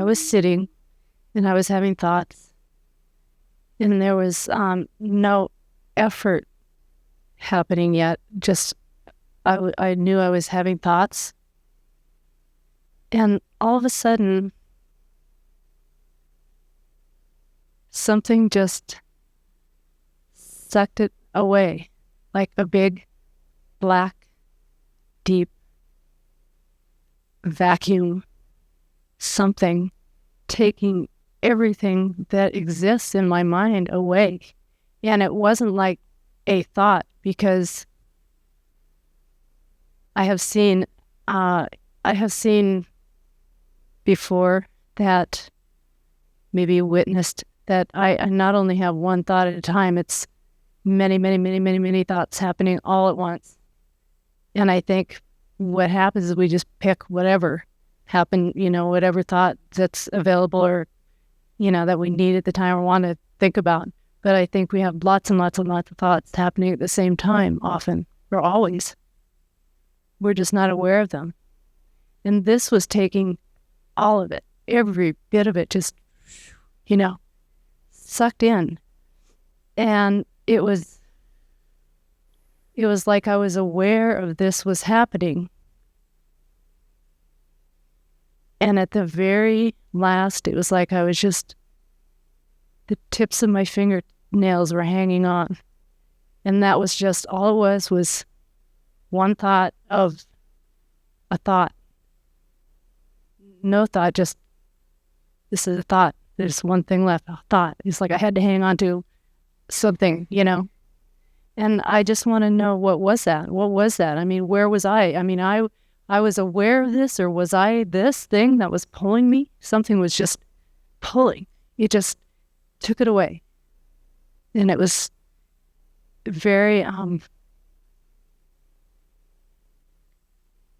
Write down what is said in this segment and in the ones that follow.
was sitting and I was having thoughts, and there was no effort happening yet. Just I knew I was having thoughts, and all of a sudden something just sucked it away, like a big black deep vacuum, something taking everything that exists in my mind away. And it wasn't like a thought, because I have seen before that, maybe witnessed that I not only have one thought at a time, it's many, many, many, many, many thoughts happening all at once. And I think what happens is we just pick whatever happened, whatever thought that's available, or, that we need at the time or want to think about. But I think we have lots and lots and lots of thoughts happening at the same time, often, or always. We're just not aware of them. And this was taking all of it, every bit of it, just, sucked in. And it was like I was aware of this was happening. And at the very last, it was like I was just, the tips of my fingernails were hanging on. And that was just, all it was one thought of a thought. No thought, just, this is a thought. There's one thing left, a thought. It's like I had to hang on to something, And I just want to know, what was that? What was that? I mean, where was I? I mean, I was aware of this, or was I this thing that was pulling me? Something was just pulling. It just took it away. And it was very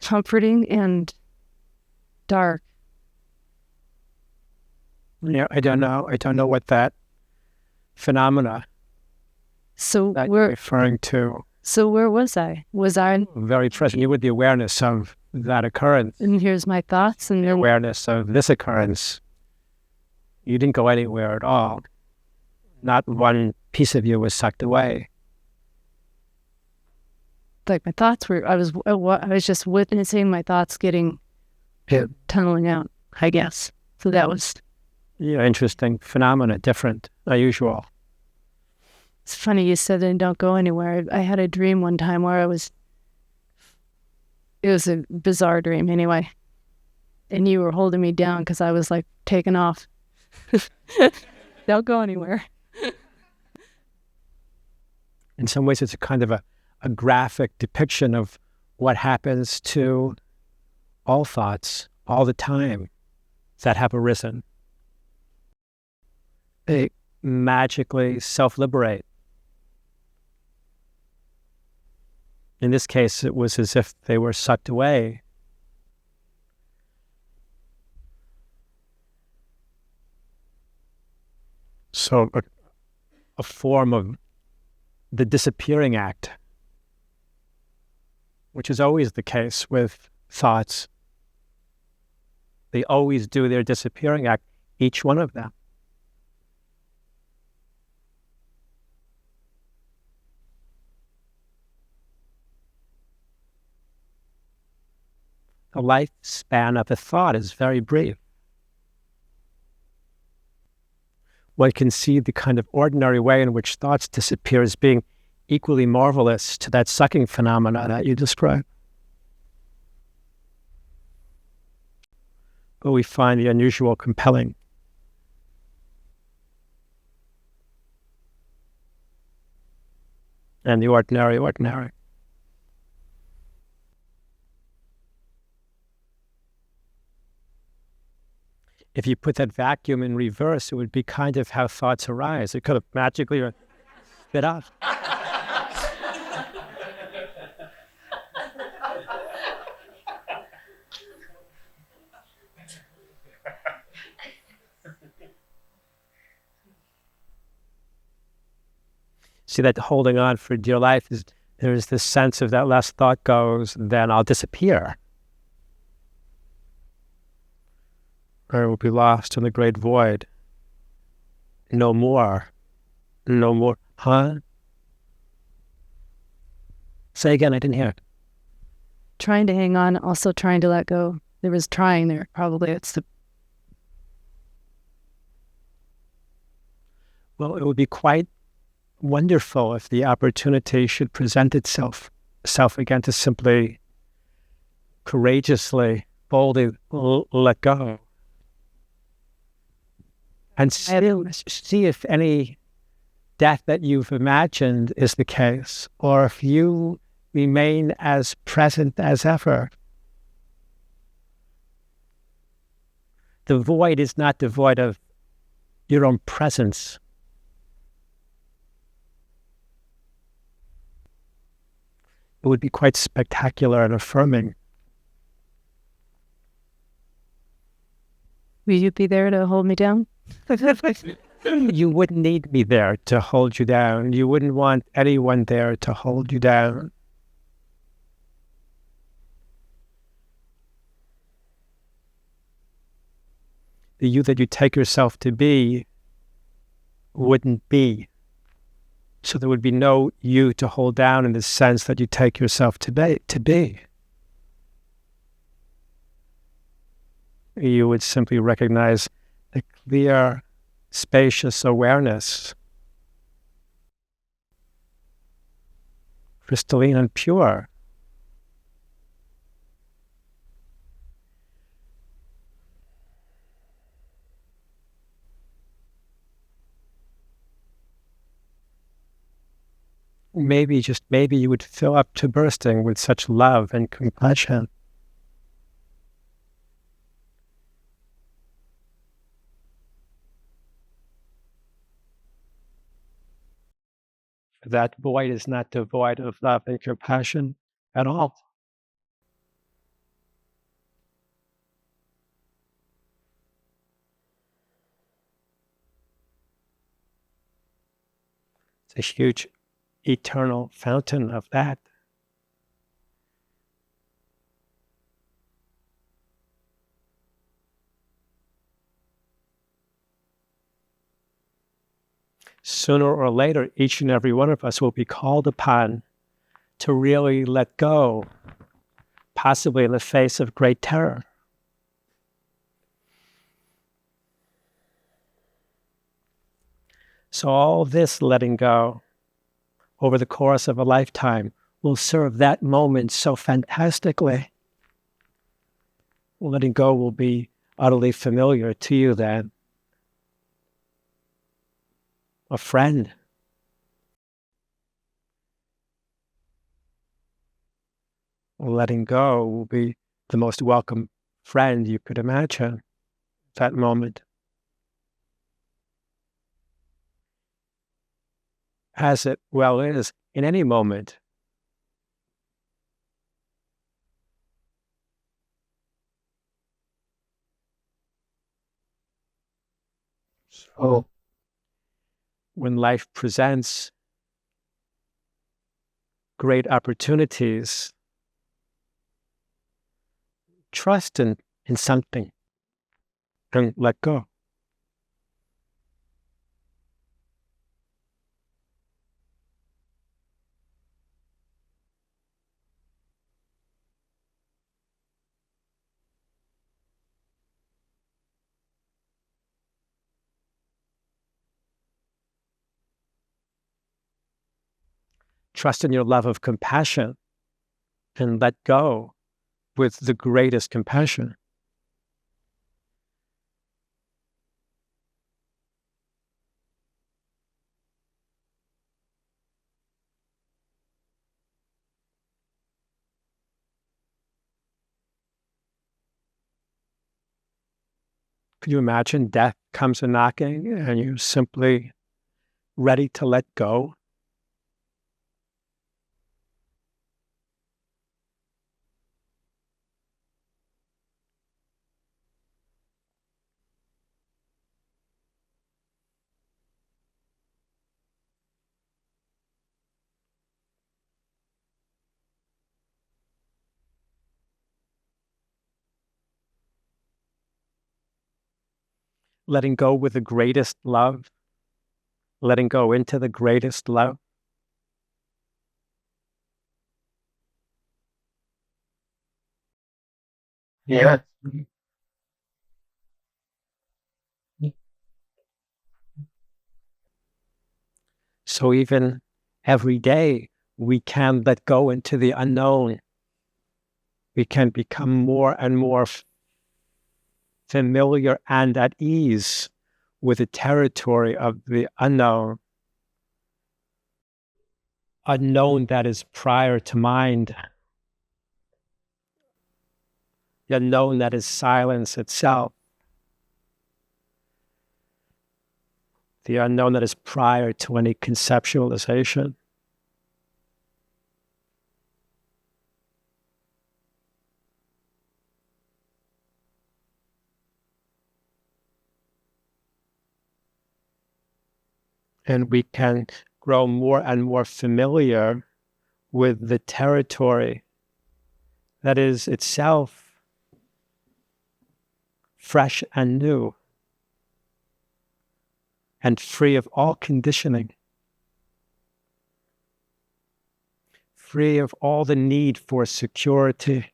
comforting and dark. Yeah, I don't know what that phenomena that you're referring to. So where was I? Was I very present? You with the awareness of that occurrence. And here's my thoughts, and the awareness of this occurrence. You didn't go anywhere at all. Not one piece of you was sucked away. Like my thoughts were, I was just witnessing my thoughts getting tunneling out, I guess. So that was interesting phenomena, different, unusual. It's funny you said they don't go anywhere. I had a dream one time where it was a bizarre dream anyway. And you were holding me down because I was like taking off. Don't go anywhere. In some ways, it's a kind of a graphic depiction of what happens to all thoughts all the time that have arisen. They magically self-liberate. In this case, it was as if they were sucked away. So a form of the disappearing act, which is always the case with thoughts. They always do their disappearing act, each one of them. The lifespan of a thought is very brief. One can see the kind of ordinary way in which thoughts disappear as being equally marvelous to that sucking phenomena that you described. But we find the unusual compelling. And the ordinary, ordinary. If you put that vacuum in reverse, it would be kind of how thoughts arise. It could have magically spit out. See, that holding on for dear life is, there's this sense of that last thought goes, then I'll disappear. or it will be lost in the great void. No more. No more. Huh? Say again, I didn't hear it. Trying to hang on, also trying to let go. There was trying there, probably. Well, it would be quite wonderful if the opportunity should present itself again to simply, courageously, boldly let go. And see if any death that you've imagined is the case, or if you remain as present as ever. The void is not devoid of your own presence. It would be quite spectacular and affirming. Will you be there to hold me down? You wouldn't need me there to hold you down. You wouldn't want anyone there to hold you down. The you that you take yourself to be wouldn't be. So there would be no you to hold down in the sense that you take yourself to be. You would simply recognize the clear, spacious awareness, crystalline and pure. Maybe, just maybe, you would fill up to bursting with such love and compassion. That void is not devoid of love and compassion at all. It's a huge, eternal fountain of that. Sooner or later, each and every one of us will be called upon to really let go, possibly in the face of great terror. So all this letting go over the course of a lifetime will serve that moment so fantastically. Letting go will be utterly familiar to you then. A friend. Letting go will be the most welcome friend you could imagine at that moment. As it well is in any moment. So when life presents great opportunities, trust in something and let go. Trust in your love of compassion and let go with the greatest compassion. Could you imagine death comes a knocking and you're simply ready to let go? letting go with the greatest love, letting go into the greatest love. Yeah. So even every day, we can let go into the unknown. We can become more and more familiar and at ease with the territory of the unknown. Unknown that is prior to mind. The unknown that is silence itself. The unknown that is prior to any conceptualization. And we can grow more and more familiar with the territory that is itself fresh and new and free of all conditioning, free of all the need for security.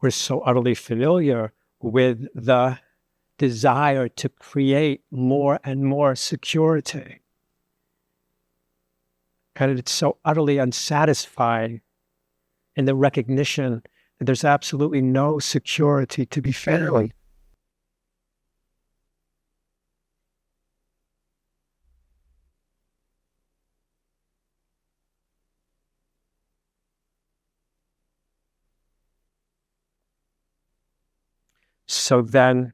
We're so utterly familiar with the desire to create more and more security. And it's so utterly unsatisfying in the recognition that there's absolutely no security to be found. So then,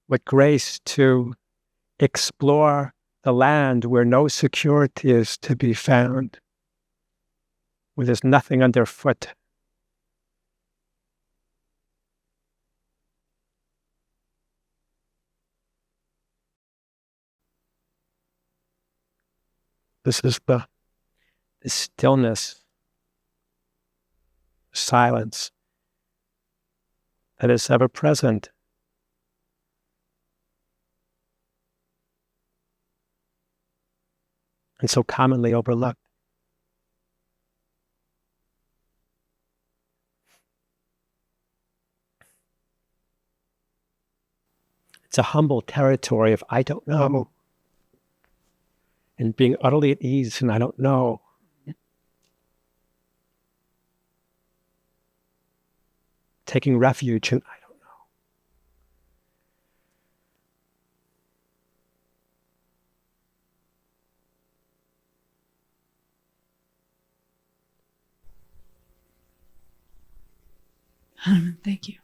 with grace to explore the land where no security is to be found, where there's nothing underfoot. This is the stillness, silence that is ever present. And so commonly overlooked. It's a humble territory of I don't know, and being utterly at ease and I don't know. Taking refuge in I don't know. Hanuman, thank you.